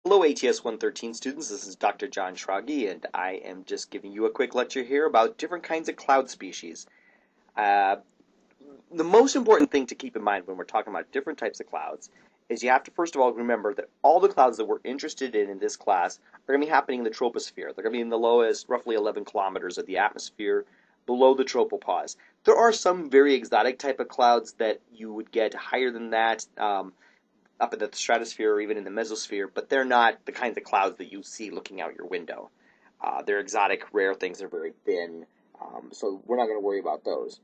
Hello ATS 113 students, this is Dr. John Schragi and I am just giving you a quick lecture here about different kinds of cloud species. Uh, the most important thing to keep in mind when we're talking about different types of clouds is you have to first of all remember that all the clouds that we're interested in this class are going to be happening in the troposphere. They're going to be in the lowest, roughly 11 kilometers of the atmosphere below the tropopause. There are some very exotic type of clouds that you would get higher than that. Up in the stratosphere or even in the mesosphere, but they're not the kinds of clouds that you see looking out your window. They're exotic, rare things. They're very thin, so we're not going to worry about those.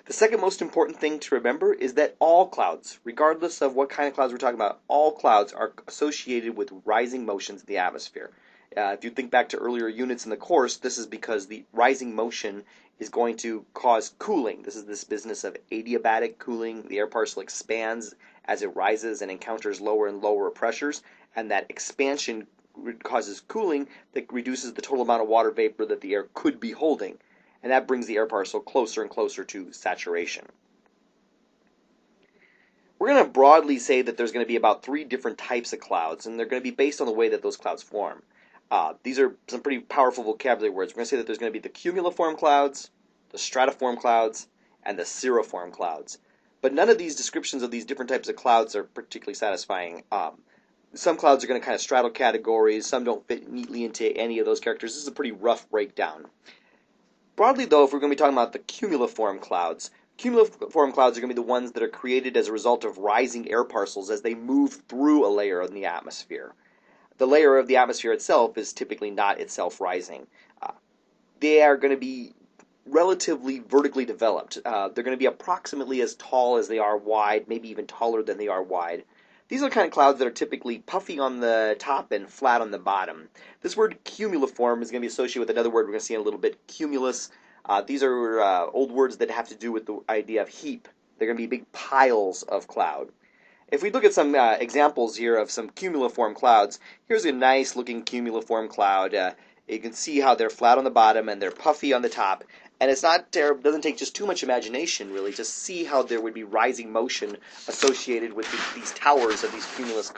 The second most important thing to remember is that all clouds, regardless of what kind of clouds we're talking about, all clouds are associated with rising motions in the atmosphere. If you think back to earlier units in the course, this is because the rising motion is going to cause cooling. This is this business of adiabatic cooling. The air parcel expands as it rises and encounters lower and lower pressures, and that expansion causes cooling that reduces the total amount of water vapor that the air could be holding, and that brings the air parcel closer and closer to saturation. We're going to broadly say that there's going to be about 3 different types of clouds, and they're going to be based on the way that those clouds form. These are some pretty powerful vocabulary words. We're going to say that there's going to be the cumuliform clouds, the stratiform clouds, and the cirriform clouds. But none of these descriptions of these different types of clouds are particularly satisfying. Some clouds are going to kind of straddle categories. Some don't fit neatly into any of those characters. This is a pretty rough breakdown. Broadly, though, if we're going to be talking about the cumuliform clouds are going to be the ones that are created as a result of rising air parcels as they move through a layer in the atmosphere. The layer of the atmosphere itself is typically not itself rising. They are going to be relatively vertically developed. They're going to be approximately as tall as they are wide, maybe even taller than they are wide. These are the kind of clouds that are typically puffy on the top and flat on the bottom. This word cumuliform is going to be associated with another word we're going to see in a little bit, cumulus. These are old words that have to do with the idea of heap. They're going to be big piles of cloud. If we look at some examples here of some cumuliform clouds, here's a nice looking cumuliform cloud. You can see how they're flat on the bottom and they're puffy on the top. And it's not terrible, doesn't take just too much imagination, really, to see how there would be rising motion associated with these towers of these cumuliform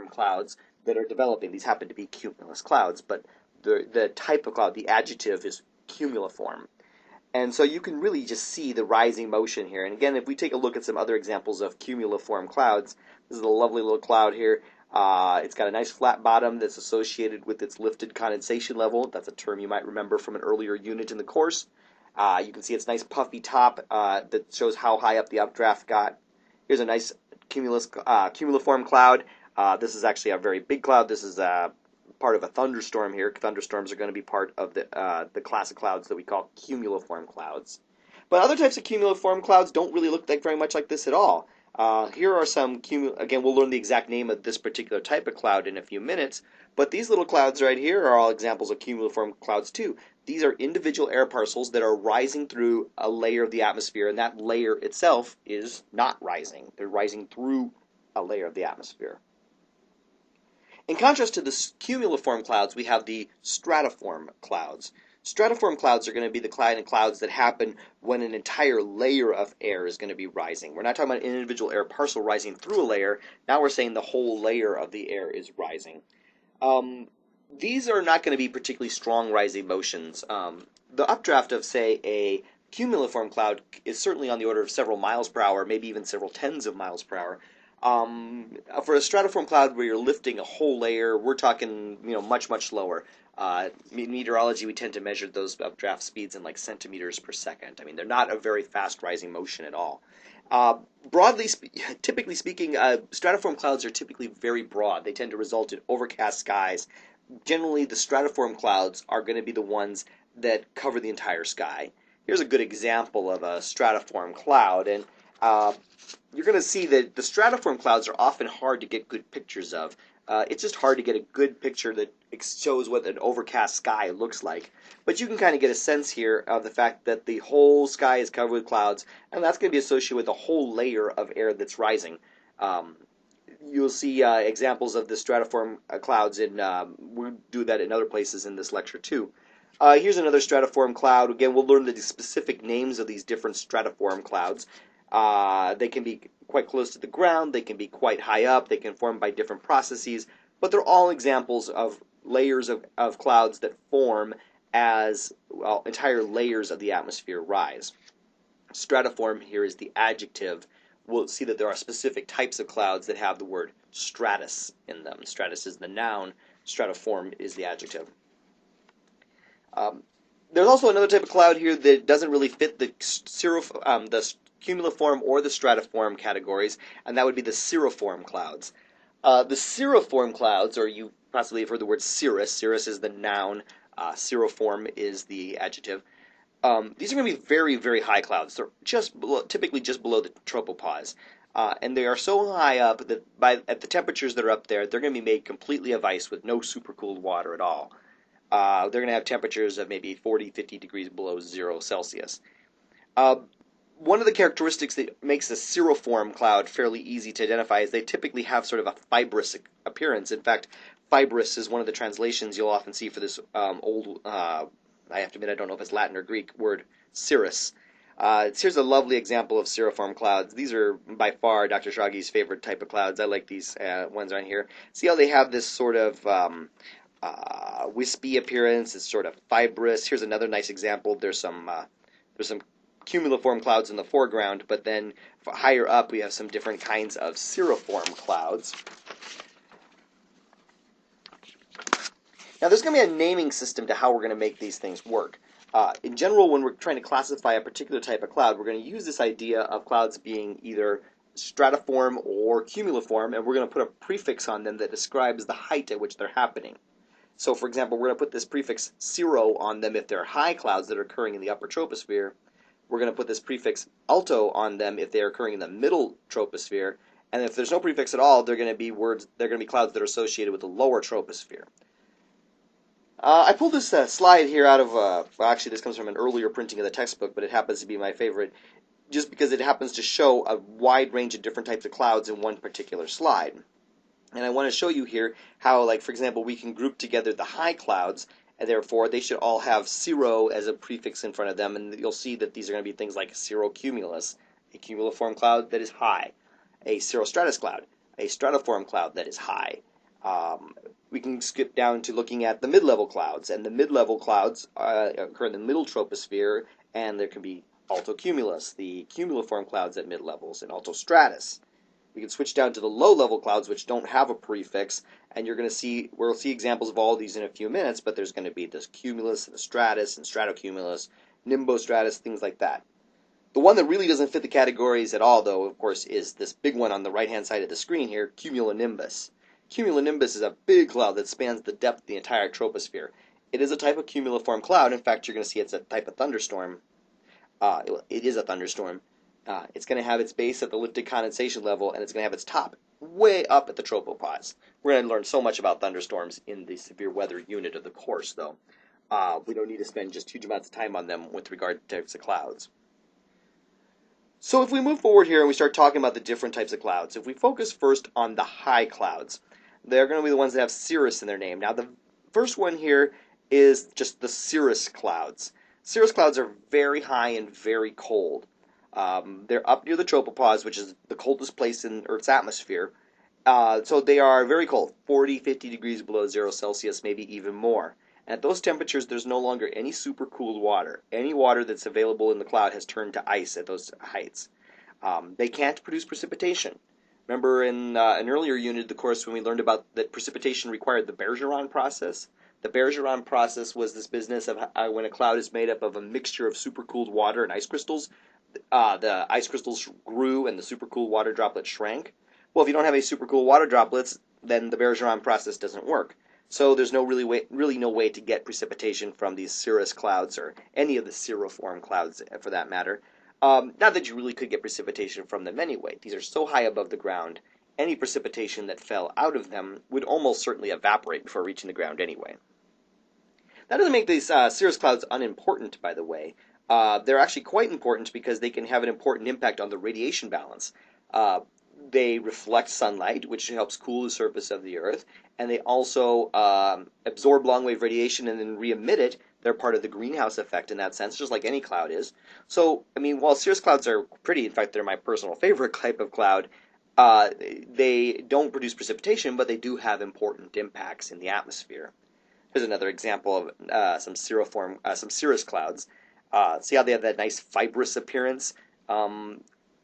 clouds that are developing. These happen to be cumulus clouds, but the type of cloud, the adjective is cumuliform. And so you can really just see the rising motion here. And again, if we take a look at some other examples of cumuliform clouds, this is a lovely little cloud here. It's got a nice flat bottom that's associated with its lifted condensation level. That's a term you might remember from an earlier unit in the course. You can see its nice puffy top that shows how high up the updraft got. Here's a nice cumuliform cloud. This is actually a very big cloud. This is part of a thunderstorm here. Thunderstorms are going to be part of the class of clouds that we call cumuliform clouds. But other types of cumuliform clouds don't really look very much like this at all. Here are some again, we'll learn the exact name of this particular type of cloud in a few minutes, but these little clouds right here are all examples of cumuliform clouds too. These are individual air parcels that are rising through a layer of the atmosphere, and that layer itself is not rising. They're rising through a layer of the atmosphere. In contrast to the cumuliform clouds, we have the stratiform clouds. Stratiform clouds are going to be the kind of clouds that happen when an entire layer of air is going to be rising. We're not talking about an individual air parcel rising through a layer. Now we're saying the whole layer of the air is rising. These are not going to be particularly strong rising motions. The updraft of, say, a cumuliform cloud is certainly on the order of several miles per hour, maybe even several tens of miles per hour. For a stratiform cloud where you're lifting a whole layer, we're talking, much, much lower. In meteorology, we tend to measure those updraft speeds in like centimeters per second. I mean, they're not a very fast rising motion at all. Typically speaking, stratiform clouds are typically very broad. They tend to result in overcast skies. Generally, the stratiform clouds are going to be the ones that cover the entire sky. Here's a good example of a stratiform cloud, and you're going to see that the stratiform clouds are often hard to get good pictures of. It's just hard to get a good picture that shows what an overcast sky looks like. But you can kind of get a sense here of the fact that the whole sky is covered with clouds, and that's going to be associated with a whole layer of air that's rising. You'll see examples of the stratiform clouds, and we'll do that in other places in this lecture too. Here's another stratiform cloud. Again, we'll learn the specific names of these different stratiform clouds. They can be quite close to the ground, they can be quite high up, they can form by different processes, but they're all examples of layers of clouds that form as well, entire layers of the atmosphere rise. Stratiform here is the adjective. We'll see that there are specific types of clouds that have the word stratus in them. Stratus is the noun, stratiform is the adjective. There's also another type of cloud here that doesn't really fit the cumuliform or the stratiform categories, and that would be the cirriform clouds. The cirriform clouds, or you possibly have heard the word cirrus. Cirrus is the noun. Cirriform is the adjective. These are going to be very, very high clouds. They're typically just below the tropopause. And they are so high up that at the temperatures that are up there, they're going to be made completely of ice with no supercooled water at all. They're going to have temperatures of maybe 40, 50 degrees below 0 Celsius. One of the characteristics that makes a cirriform cloud fairly easy to identify is they typically have sort of a fibrous appearance. In fact, fibrous is one of the translations you'll often see for this I have to admit I don't know if it's Latin or Greek word, cirrus. Here's a lovely example of cirriform clouds. These are by far Dr. Shragi's favorite type of clouds. I like these ones right here. See how they have this sort of wispy appearance? It's sort of fibrous. Here's another nice example. There's some cumuliform clouds in the foreground, but then higher up we have some different kinds of cirriform clouds. Now there's going to be a naming system to how we're going to make these things work. In general, when we're trying to classify a particular type of cloud, we're going to use this idea of clouds being either stratiform or cumuliform, and we're going to put a prefix on them that describes the height at which they're happening. So for example, we're going to put this prefix cirro on them if they're high clouds that are occurring in the upper troposphere. We're going to put this prefix alto on them if they're occurring in the middle troposphere, and if there's no prefix at all, they're going to be clouds that are associated with the lower troposphere. I pulled this slide here out of, well, actually this comes from an earlier printing of the textbook, but it happens to be my favorite, just because it happens to show a wide range of different types of clouds in one particular slide. And I want to show you here how, like, for example, we can group together the high clouds, and therefore they should all have cirro as a prefix in front of them, and you'll see that these are going to be things like cirrocumulus, a cumuliform cloud that is high, a cirrostratus cloud, a stratiform cloud that is high. We can skip down to looking at the mid-level clouds, and the mid-level clouds occur in the middle troposphere, and there can be altocumulus, the cumuliform clouds at mid-levels, and altostratus. We can switch down to the low-level clouds, which don't have a prefix, and we'll see examples of all of these in a few minutes, but there's going to be this cumulus, and the stratus, and stratocumulus, nimbostratus, things like that. The one that really doesn't fit the categories at all, though, of course, is this big one on the right-hand side of the screen here, cumulonimbus. Cumulonimbus is a big cloud that spans the depth of the entire troposphere. It is a type of cumuliform cloud. In fact, you're going to see it's a type of thunderstorm. It is a thunderstorm. It's going to have its base at the lifted condensation level, and it's going to have its top way up at the tropopause. We're going to learn so much about thunderstorms in the severe weather unit of the course, though. We don't need to spend just huge amounts of time on them with regard to types of clouds. So if we move forward here and we start talking about the different types of clouds, if we focus first on the high clouds, they're going to be the ones that have cirrus in their name. Now, the first one here is just the cirrus clouds. Cirrus clouds are very high and very cold. They're up near the tropopause, which is the coldest place in Earth's atmosphere. So they are very cold, 40, 50 degrees below 0 Celsius, maybe even more. And at those temperatures, there's no longer any supercooled water. Any water that's available in the cloud has turned to ice at those heights. They can't produce precipitation. Remember in an earlier unit of the course when we learned about that precipitation required the Bergeron process? The Bergeron process was this business of when a cloud is made up of a mixture of supercooled water and ice crystals, the ice crystals grew and the supercooled water droplets shrank. Well, if you don't have any supercooled water droplets, then the Bergeron process doesn't work. So there's really no way to get precipitation from these cirrus clouds or any of the cirriform clouds for that matter. Not that you really could get precipitation from them anyway. These are so high above the ground, any precipitation that fell out of them would almost certainly evaporate before reaching the ground anyway. That doesn't make these cirrus clouds unimportant, by the way. They're actually quite important because they can have an important impact on the radiation balance. They reflect sunlight, which helps cool the surface of the Earth, and they also absorb long-wave radiation and then re-emit it, They're part of the greenhouse effect in that sense, just like any cloud is. So, I mean, while cirrus clouds are pretty, in fact, they're my personal favorite type of cloud, uh, they don't produce precipitation, but they do have important impacts in the atmosphere. Here's another example of some cirrus clouds. See how they have that nice fibrous appearance? Um,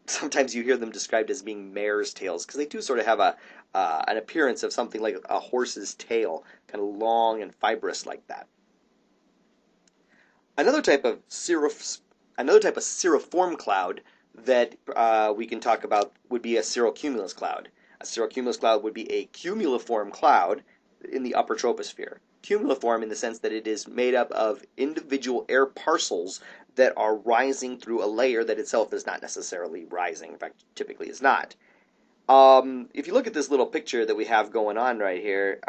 Sometimes you hear them described as being mare's tails because they do sort of have an appearance of something like a horse's tail, kind of long and fibrous like that. Another type of cirriform cloud that we can talk about would be a cirrocumulus cloud. A cirrocumulus cloud would be a cumuliform cloud in the upper troposphere. Cumuliform in the sense that it is made up of individual air parcels that are rising through a layer that itself is not necessarily rising. In fact, typically is not. If you look at this little picture that we have going on right here,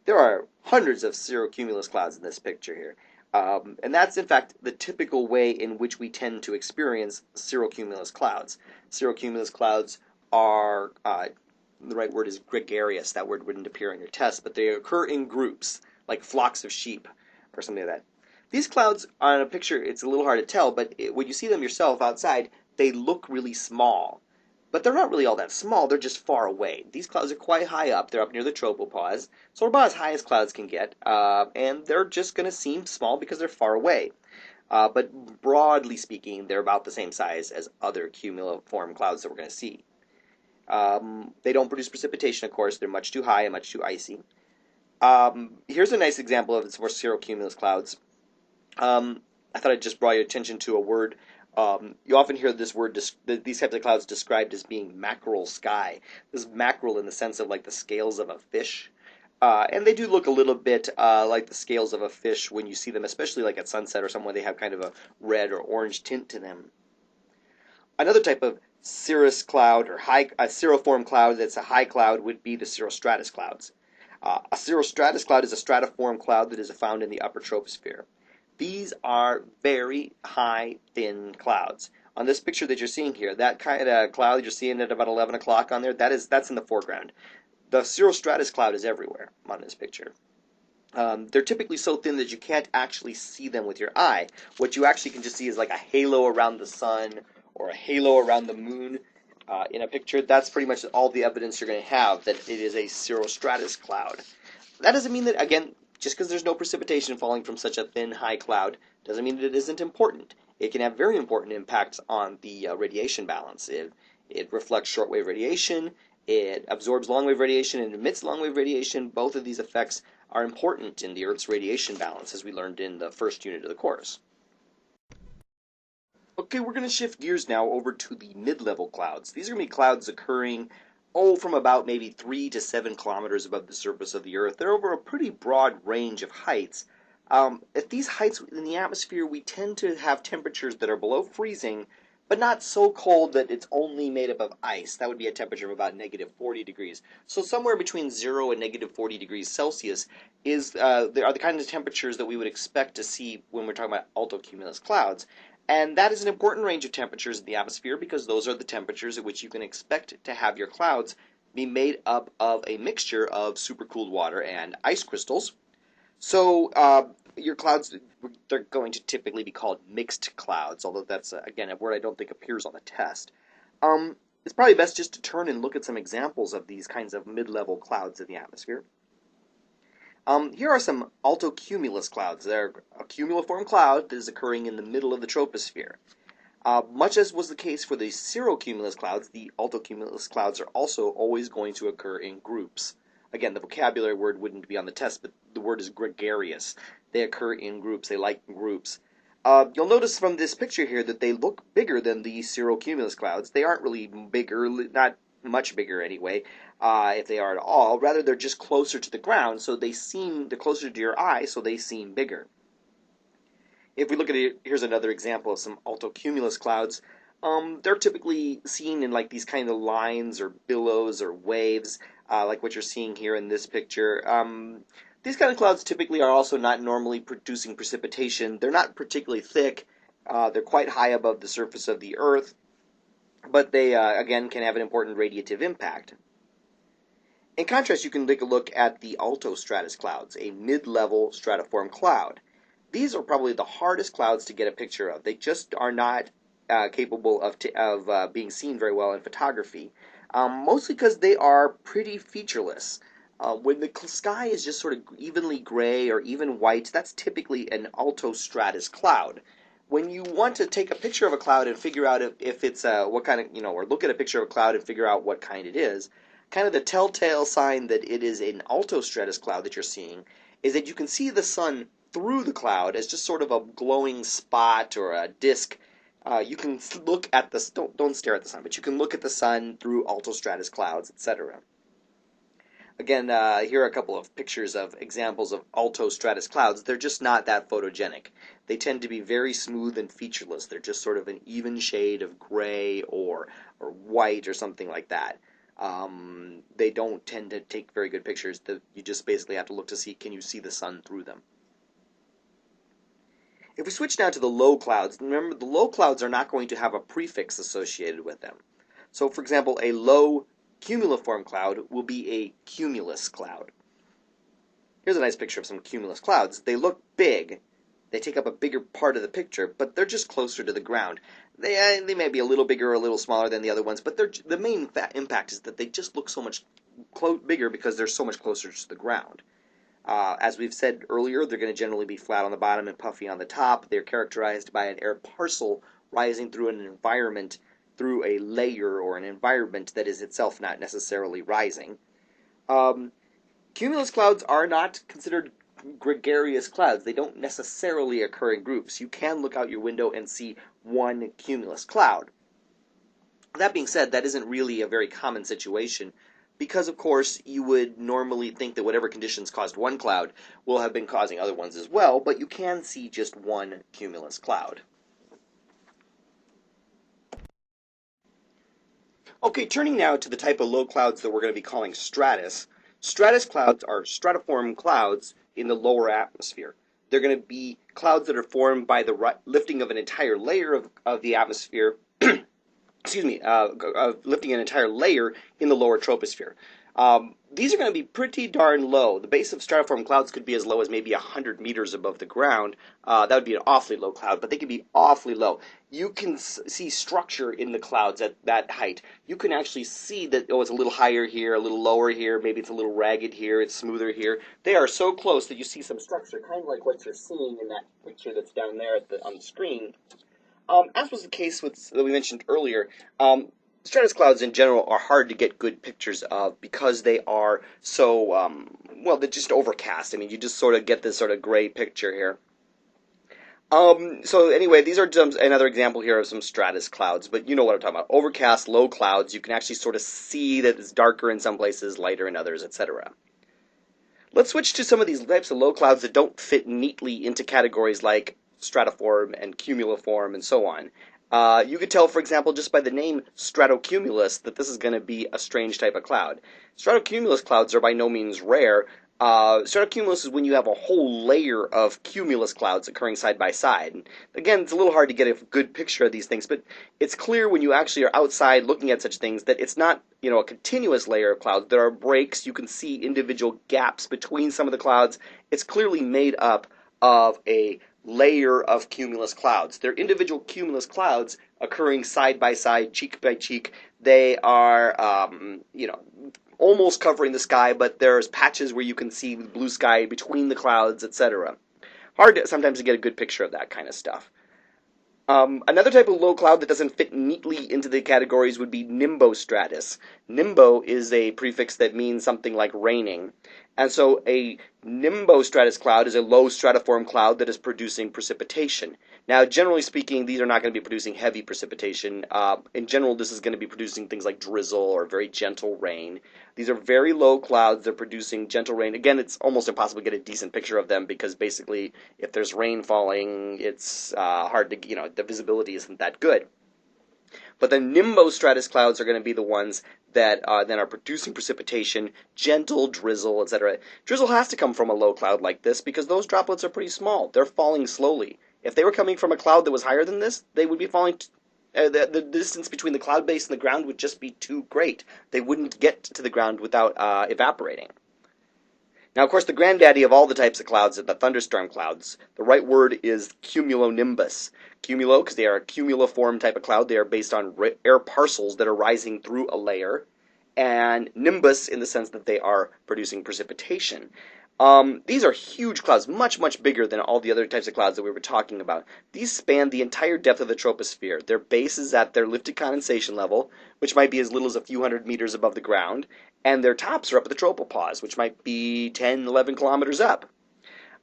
there are hundreds of cirrocumulus clouds in this picture here. And that's, in fact, the typical way in which we tend to experience cirrocumulus clouds. Cirrocumulus clouds are, the right word is gregarious. That word wouldn't appear on your test, but they occur in groups, like flocks of sheep or something like that. These clouds, on a picture, it's a little hard to tell, but when you see them yourself outside, they look really small. But they're not really all that small, they're just far away. These clouds are quite high up, they're up near the tropopause, so they're about as high as clouds can get, and they're just going to seem small because they're far away. But broadly speaking, they're about the same size as other cumuliform clouds that we're going to see. They don't produce precipitation, of course, they're much too high and much too icy. Here's a nice example of some more cirrocumulus clouds. I thought I'd just draw your attention to a word. You often hear this word, these types of clouds described as being mackerel sky. This is mackerel in the sense of like the scales of a fish. And they do look a little bit like the scales of a fish when you see them, especially like at sunset or somewhere they have kind of a red or orange tint to them. Another type of cirrus cloud or a cirriform cloud that's a high cloud would be the cirrostratus clouds. A cirrostratus cloud is a stratiform cloud that is found in the upper troposphere. These are very high, thin clouds. On this picture that you're seeing here, that kind of cloud that you're seeing at about 11 o'clock on there, that's in the foreground. The cirrostratus cloud is everywhere on this picture. They're typically so thin that you can't actually see them with your eye. What you actually can just see is like a halo around the sun or a halo around the moon in a picture. That's pretty much all the evidence you're going to have that it is a cirrostratus cloud. That doesn't mean that, again, just because there's no precipitation falling from such a thin, high cloud doesn't mean that it isn't important. It can have very important impacts on the radiation balance. It reflects shortwave radiation, it absorbs long-wave radiation, and emits long-wave radiation. Both of these effects are important in the Earth's radiation balance, as we learned in the first unit of the course. Okay, we're going to shift gears now over to the mid-level clouds. These are going to be clouds occurring from about maybe 3 to 7 kilometers above the surface of the Earth. They're over a pretty broad range of heights. At these heights in the atmosphere, we tend to have temperatures that are below freezing, but not so cold that it's only made up of ice. That would be a temperature of about negative 40 degrees. So somewhere between 0 and negative 40 degrees Celsius there are the kind of temperatures that we would expect to see when we're talking about altocumulus clouds. And that is an important range of temperatures in the atmosphere because those are the temperatures at which you can expect to have your clouds be made up of a mixture of supercooled water and ice crystals. So your clouds, they're going to typically be called mixed clouds, although that's, again, a word I don't think appears on the test. It's probably best just to turn and look at some examples of these kinds of mid-level clouds in the atmosphere. Here are some altocumulus clouds. They're a cumuliform cloud that is occurring in the middle of the troposphere. Much as was the case for the cirrocumulus clouds, the altocumulus clouds are also always going to occur in groups. Again, the vocabulary word wouldn't be on the test, but the word is gregarious. They occur in groups. They like groups. You'll notice from this picture here that they look bigger than the cirrocumulus clouds. They aren't really bigger, not much bigger anyway, if they are at all. Rather, they're just closer to the ground, so they're closer to your eye, so they seem bigger. If we look at it, here's another example of some altocumulus clouds. They're typically seen in like these kind of lines or billows or waves, like what you're seeing here in this picture. These kind of clouds typically are also not normally producing precipitation. They're not particularly thick. They're quite high above the surface of the Earth, but they, again, can have an important radiative impact. In contrast, you can take a look at the altostratus clouds, a mid-level stratiform cloud. These are probably the hardest clouds to get a picture of. They just are not capable of being seen very well in photography, mostly because they are pretty featureless. When the sky is just sort of evenly gray or even white, that's typically an altostratus cloud. When you want to take a picture of a cloud and figure out if it's what kind of, or look at a picture of a cloud and figure out what kind it is, kind of the telltale sign that it is an altostratus cloud that you're seeing is that you can see the sun through the cloud as just sort of a glowing spot or a disk. You can look at the don't stare at the sun, but you can look at the sun through altostratus clouds, etc. Again, here are a couple of pictures of examples of altostratus clouds. They're just not that photogenic. They tend to be very smooth and featureless. They're just sort of an even shade of gray or white or something like that. They don't tend to take very good pictures. You just basically have to look to see, can you see the sun through them? If we switch now to the low clouds, remember the low clouds are not going to have a prefix associated with them. So, for example, a low cumuliform cloud will be a cumulus cloud. Here's a nice picture of some cumulus clouds. They look big. They take up a bigger part of the picture, but they're just closer to the ground. They may be a little bigger or a little smaller than the other ones, but the main impact is that they just look so much bigger because they're so much closer to the ground. As we've said earlier, they're going to generally be flat on the bottom and puffy on the top. They're characterized by an air parcel rising through an environment, through a layer or an environment that is itself not necessarily rising. Cumulus clouds are not considered gregarious clouds. They don't necessarily occur in groups. You can look out your window and see one cumulus cloud. That being said, that isn't really a very common situation, because, of course, you would normally think that whatever conditions caused one cloud will have been causing other ones as well, but you can see just one cumulus cloud. Okay, turning now to the type of low clouds that we're going to be calling stratus. Stratus clouds are stratiform clouds in the lower atmosphere. They're going to be clouds that are formed by the lifting of an entire layer of the atmosphere lifting an entire layer in the lower troposphere. These are going to be pretty darn low. The base of stratiform clouds could be as low as maybe 100 meters above the ground. That would be an awfully low cloud, but they can be awfully low. You can see structure in the clouds at that height. You can actually see that, it's a little higher here, a little lower here, maybe it's a little ragged here, it's smoother here. They are so close that you see some structure, kind of like what you're seeing in that picture that's down there on the screen. As was the case that we mentioned earlier, stratus clouds in general are hard to get good pictures of because they are so, they're just overcast. I mean, you just sort of get this sort of gray picture here. So anyway, these are another example here of some stratus clouds, but you know what I'm talking about. Overcast, low clouds, you can actually sort of see that it's darker in some places, lighter in others, etc. Let's switch to some of these types of low clouds that don't fit neatly into categories like stratiform and cumuliform and so on. You could tell, for example, just by the name stratocumulus that this is going to be a strange type of cloud. Stratocumulus clouds are by no means rare. Stratocumulus is when you have a whole layer of cumulus clouds occurring side by side. And again, it's a little hard to get a good picture of these things, but it's clear when you actually are outside looking at such things that it's not, a continuous layer of clouds. There are breaks. You can see individual gaps between some of the clouds. It's clearly made up of a layer of cumulus clouds. They're individual cumulus clouds occurring side by side, cheek by cheek. They are, almost covering the sky, but there's patches where you can see the blue sky between the clouds, etc. Hard sometimes to get a good picture of that kind of stuff. Another type of low cloud that doesn't fit neatly into the categories would be nimbostratus. Nimbo is a prefix that means something like raining. And so a nimbostratus cloud is a low stratiform cloud that is producing precipitation. Now, generally speaking, these are not going to be producing heavy precipitation. In general, this is going to be producing things like drizzle or very gentle rain. These are very low clouds. They're producing gentle rain. Again, it's almost impossible to get a decent picture of them because basically, if there's rain falling, it's hard to, the visibility isn't that good. But the nimbostratus clouds are going to be the ones that then are producing precipitation, gentle drizzle, etc. Drizzle has to come from a low cloud like this because those droplets are pretty small. They're falling slowly. If they were coming from a cloud that was higher than this, they would be falling. The distance between the cloud base and the ground would just be too great. They wouldn't get to the ground without evaporating. Now, of course, the granddaddy of all the types of clouds are the thunderstorm clouds. The right word is cumulonimbus. Cumulo, because they are a cumuliform type of cloud. They are based on air parcels that are rising through a layer. And nimbus in the sense that they are producing precipitation. These are huge clouds, much, much bigger than all the other types of clouds that we were talking about. These span the entire depth of the troposphere. Their base is at their lifted condensation level, which might be as little as a few hundred meters above the ground, and their tops are up at the tropopause, which might be 10, 11 kilometers up.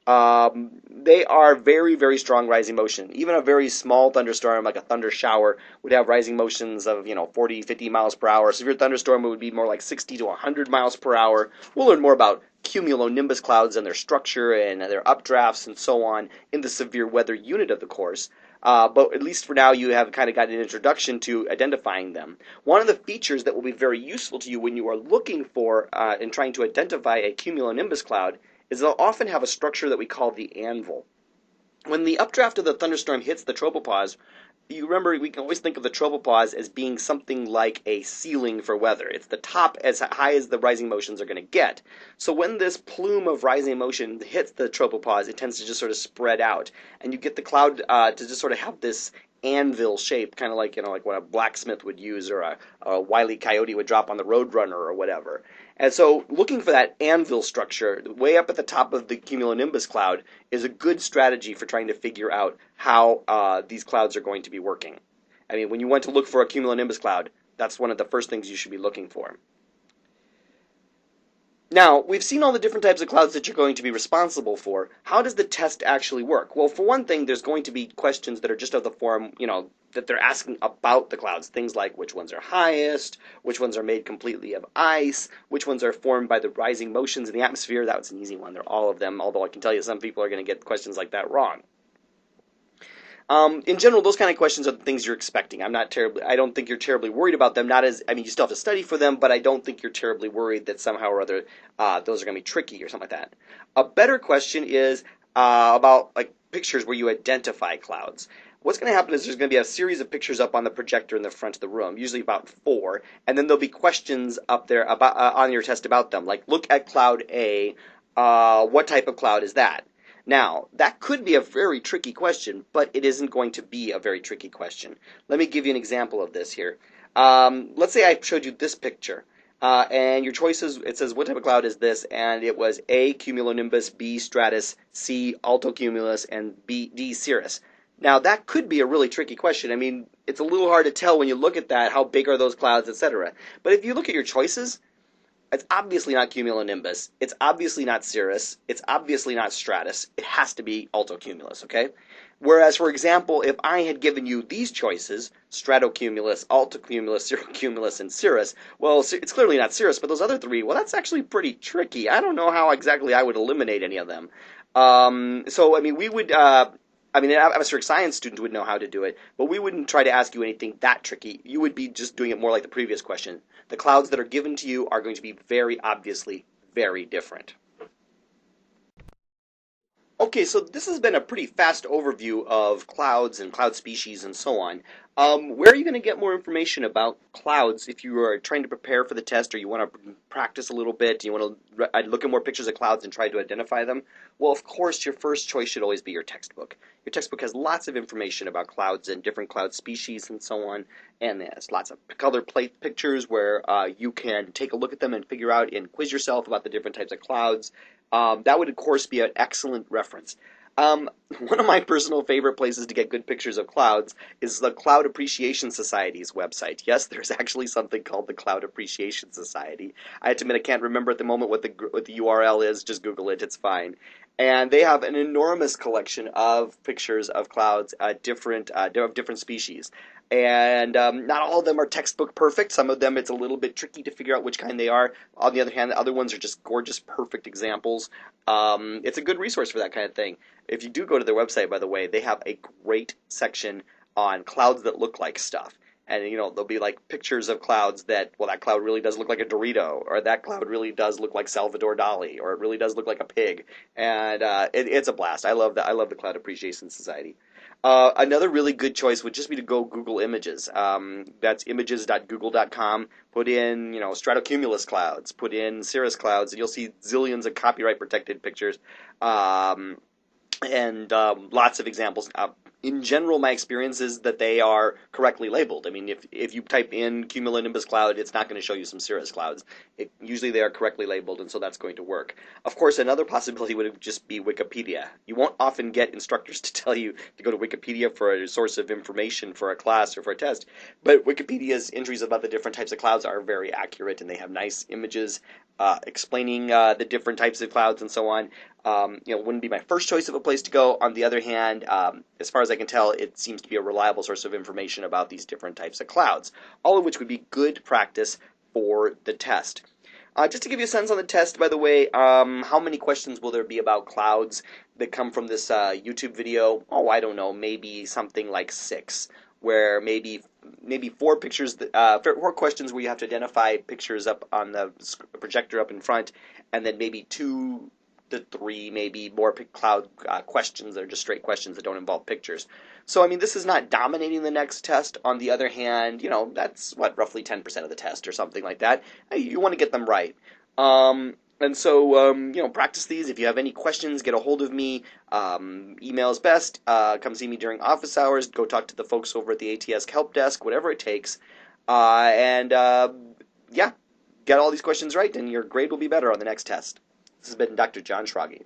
They are very, very strong rising motion. Even a very small thunderstorm, like a thunder shower, would have rising motions of 40, 50 miles per hour. Severe thunderstorm would be more like 60 to 100 miles per hour. We'll learn more about cumulonimbus clouds and their structure and their updrafts and so on in the severe weather unit of the course. But at least for now, you have kind of got an introduction to identifying them. One of the features that will be very useful to you when you are looking for and trying to identify a cumulonimbus cloud is they'll often have a structure that we call the anvil. When the updraft of the thunderstorm hits the tropopause, you remember we can always think of the tropopause as being something like a ceiling for weather. It's the top as high as the rising motions are going to get. So when this plume of rising motion hits the tropopause, it tends to just sort of spread out, and you get the cloud to just sort of have this anvil shape, kind of like like what a blacksmith would use, or a wily coyote would drop on the roadrunner or whatever. And so looking for that anvil structure way up at the top of the cumulonimbus cloud is a good strategy for trying to figure out how these clouds are going to be working. I mean, when you want to look for a cumulonimbus cloud, that's one of the first things you should be looking for. Now, we've seen all the different types of clouds that you're going to be responsible for. How does the test actually work? Well, for one thing, there's going to be questions that are just of the form, that they're asking about the clouds. Things like which ones are highest, which ones are made completely of ice, which ones are formed by the rising motions in the atmosphere. That was an easy one. They're all of them, although I can tell you some people are going to get questions like that wrong. In general, those kind of questions are the things you're expecting. I don't think you're terribly worried about them. You still have to study for them, but I don't think you're terribly worried that somehow or other those are going to be tricky or something like that. A better question is about like pictures where you identify clouds. What's going to happen is there's going to be a series of pictures up on the projector in the front of the room, usually about 4, and then there'll be questions up there about on your test about them, like look at cloud A. What type of cloud is that? Now, that could be a very tricky question, but it isn't going to be a very tricky question. Let me give you an example of this here. Let's say I showed you this picture, and your choices, it says what type of cloud is this, and it was A, cumulonimbus, B, stratus, C, altocumulus, and D, cirrus. Now, that could be a really tricky question. I mean, it's a little hard to tell when you look at that, how big are those clouds, etc. But if you look at your choices, it's obviously not cumulonimbus. It's obviously not cirrus. It's obviously not stratus. It has to be altocumulus, okay? Whereas, for example, if I had given you these choices, stratocumulus, altocumulus, cirrocumulus, and cirrus, well, it's clearly not cirrus, but those other 3, well, that's actually pretty tricky. I don't know how exactly I would eliminate any of them. We would... an atmospheric science student would know how to do it, but we wouldn't try to ask you anything that tricky. You would be just doing it more like the previous question. The clouds that are given to you are going to be very obviously very different. Okay, so this has been a pretty fast overview of clouds and cloud species and so on. Where are you going to get more information about clouds if you are trying to prepare for the test, or you want to practice a little bit, you want to look at more pictures of clouds and try to identify them? Well, of course, your first choice should always be your textbook. Your textbook has lots of information about clouds and different cloud species and so on, and there's lots of color plate pictures where you can take a look at them and figure out and quiz yourself about the different types of clouds. That would, of course, be an excellent reference. One of my personal favorite places to get good pictures of clouds is the Cloud Appreciation Society's website. Yes, there's actually something called the Cloud Appreciation Society. I have to admit I can't remember at the moment what the URL is. Just Google it. It's fine. And they have an enormous collection of pictures of clouds, of different species. And not all of them are textbook perfect. Some of them it's a little bit tricky to figure out which kind they are. On the other hand, the other ones are just gorgeous, perfect examples. It's a good resource for that kind of thing. If you do go to their website, by the way, they have a great section on clouds that look like stuff. And, there'll be like pictures of clouds that cloud really does look like a Dorito, or that cloud really does look like Salvador Dali, or it really does look like a pig. And it's a blast. I love that. I love the Cloud Appreciation Society. Another really good choice would just be to go Google Images. That's images.google.com. Put in, stratocumulus clouds. Put in cirrus clouds, and you'll see zillions of copyright protected pictures. Um, and lots of examples. In general, my experience is that they are correctly labeled. I mean, if you type in cumulonimbus cloud, it's not going to show you some cirrus clouds. Usually they are correctly labeled, and so that's going to work. Of course, another possibility would just be Wikipedia. You won't often get instructors to tell you to go to Wikipedia for a source of information for a class or for a test, but Wikipedia's entries about the different types of clouds are very accurate, and they have nice images explaining the different types of clouds and so on. Wouldn't be my first choice of a place to go. On the other hand, as far as I can tell, it seems to be a reliable source of information about these different types of clouds, all of which would be good practice for the test. Just to give you a sense on the test, by the way, how many questions will there be about clouds that come from this YouTube video? Oh, I don't know, maybe something like 6, where maybe 4 pictures, 4 questions where you have to identify pictures up on the projector up in front, and then maybe 2 to 3 maybe more cloud questions that are just straight questions that don't involve pictures. So, I mean, this is not dominating the next test. On the other hand, that's, roughly 10% of the test or something like that. You want to get them right. And so, practice these. If you have any questions, get a hold of me. Email is best. Come see me during office hours. Go talk to the folks over at the ATS help desk, whatever it takes. Yeah, get all these questions right, and your grade will be better on the next test. This has been Dr. John Schrage.